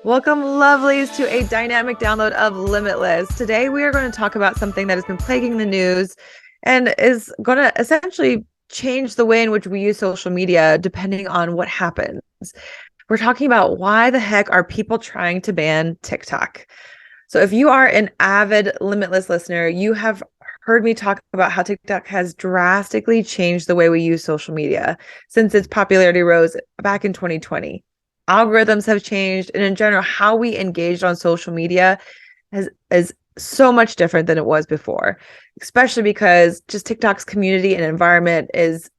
Welcome, lovelies, to a dynamic download of Limitless. Today, we are going to talk about something that has been plaguing the news and is going to essentially change the way in which we use social media depending on what happens. We're talking about why the heck are people trying to ban TikTok? So if you are an avid Limitless listener, you have heard me talk about how TikTok has drastically changed the way we use social media since its popularity rose back in 2020. Algorithms have changed, and in general, how we engaged on social media is so much different than it was before, especially because just TikTok's community and environment is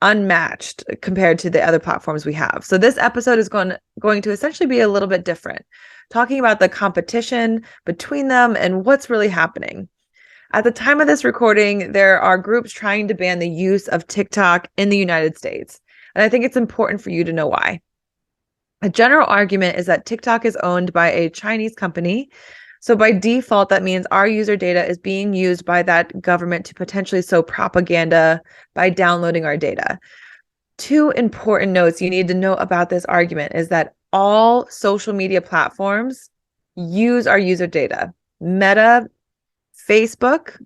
unmatched compared to the other platforms we have. So this episode is going to essentially be a little bit different, talking about the competition between them and what's really happening. At the time of this recording, there are groups trying to ban the use of TikTok in the United States. And I think it's important for you to know why. A general argument is that TikTok is owned by a Chinese company. So by default, that means our user data is being used by that government to potentially sow propaganda by downloading our data. Two important notes you need to know about this argument is that all social media platforms use our user data. Meta, Facebook,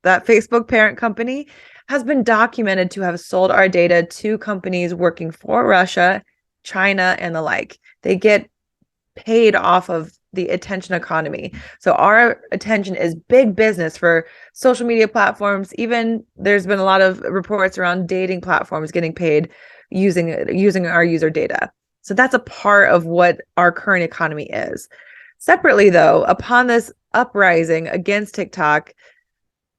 that Facebook parent company, has been documented to have sold our data to companies working for Russia, China, and the like. They get paid off of the attention economy. So our attention is big business for social media platforms. Even there's been a lot of reports around dating platforms getting paid using our user data. So that's a part of what our current economy is. Separately, though, upon this uprising against TikTok,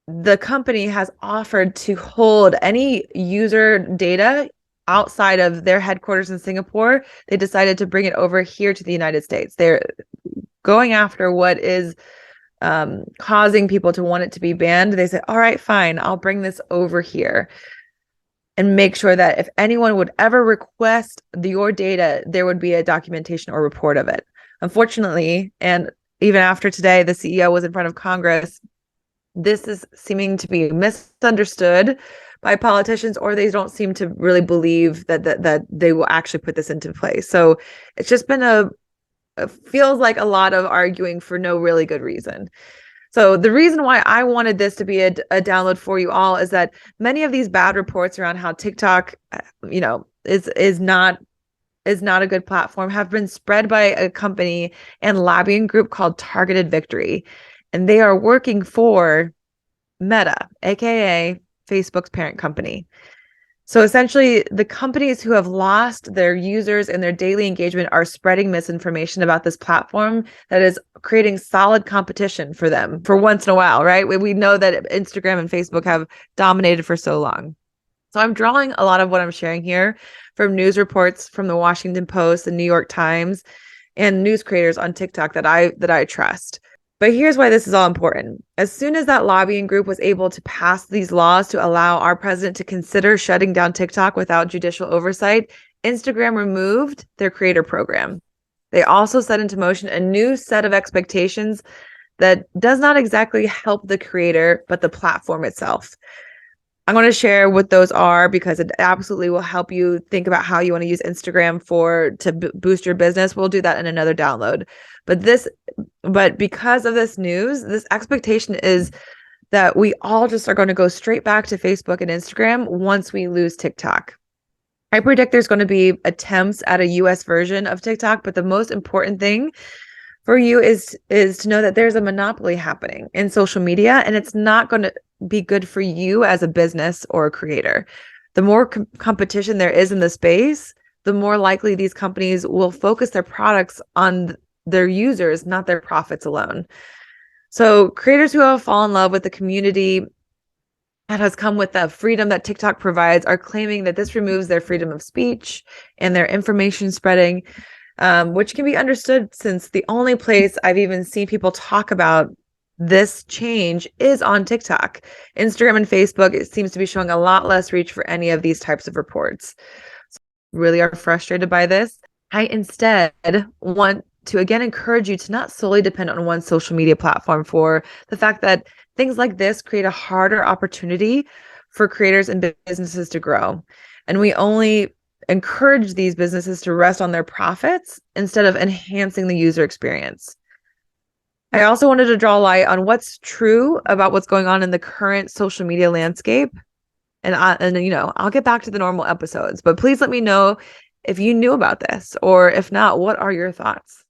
the company has offered to hold any user data outside of their headquarters in Singapore. They decided to bring it over here to the United States. They're going after what is causing people to want it to be banned. They say, all right, fine, I'll bring this over here and make sure that if anyone would ever request your data, there would be a documentation or report of it. Unfortunately, and even after today, the CEO was in front of Congress, this is seeming to be misunderstood by politicians, or they don't seem to really believe that they will actually put this into place. So it's just been it feels like a lot of arguing for no really good reason. So the reason why I wanted this to be a download for you all is that many of these bad reports around how TikTok, is not a good platform have been spread by a company and lobbying group called Targeted Victory. And they are working for Meta, aka Facebook's parent company. So essentially, the companies who have lost their users and their daily engagement are spreading misinformation about this platform that is creating solid competition for them for once in a while, right? We know that Instagram and Facebook have dominated for so long. So I'm drawing a lot of what I'm sharing here from news reports from the Washington Post, the New York Times, and news creators on TikTok that I trust. But here's why this is all important. As soon as that lobbying group was able to pass these laws to allow our president to consider shutting down TikTok without judicial oversight, Instagram removed their creator program. They also set into motion a new set of expectations that does not exactly help the creator, but the platform itself. I'm going to share what those are because it absolutely will help you think about how you want to use Instagram to boost your business. We'll do that in another download. But because of this news, this expectation is that we all just are going to go straight back to Facebook and Instagram once we lose TikTok. I predict there's going to be attempts at a US version of TikTok, but the most important thing for you is to know that there's a monopoly happening in social media, and it's not going to be good for you as a business or a creator. The more competition there is in the space, the more likely these companies will focus their products on their users, not their profits alone. So creators who have fallen in love with the community that has come with the freedom that TikTok provides are claiming that this removes their freedom of speech and their information spreading, which can be understood since the only place I've even seen people talk about this change is on TikTok. Instagram and Facebook, it seems to be showing a lot less reach for any of these types of reports. So really are frustrated by this. I instead want to again encourage you to not solely depend on one social media platform for the fact that things like this create a harder opportunity for creators and businesses to grow. And we only encourage these businesses to rest on their profits instead of enhancing the user experience. I also wanted to draw light on what's true about what's going on in the current social media landscape. And I'll get back to the normal episodes, but please let me know if you knew about this, or if not, what are your thoughts?